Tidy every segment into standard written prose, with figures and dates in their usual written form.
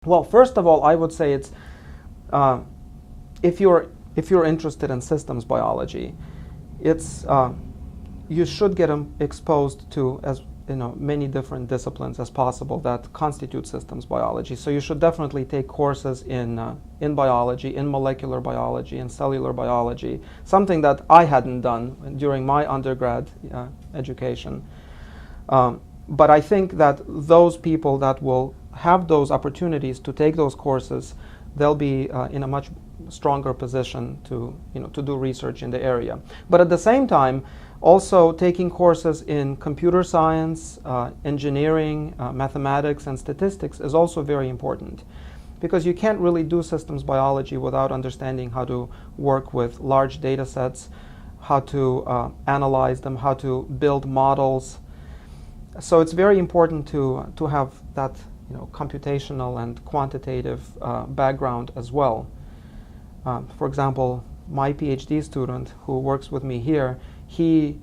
Well, first of all, I would say it's uh, if you're interested in systems biology, it's you should get exposed to as many different disciplines as possible that constitute systems biology. So you should definitely take courses in biology, in molecular biology, in cellular biology, something that I hadn't done during my undergrad education. But I think that those people that will have those opportunities to take those courses, they'll be in a much stronger position to do research in the area. But at the same time, also taking courses in computer science, engineering, mathematics, and statistics is also very important, because you can't really do systems biology without understanding how to work with large data sets, how to analyze them, how to build models. So it's very important to have that computational and quantitative background as well. For example, my PhD student who works with me here, he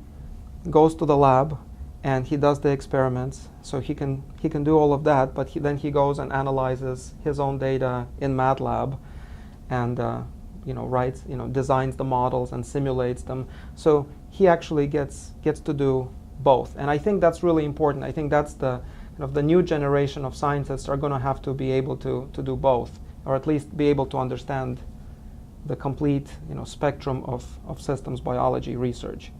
goes to the lab and he does the experiments, so he can do all of that, but then he goes and analyzes his own data in MATLAB and writes, designs the models and simulates them. So he actually gets to do both, and I think that's really important. I think that's the new generation of scientists are going to have to be able to do both, or at least be able to understand the complete spectrum of systems biology research.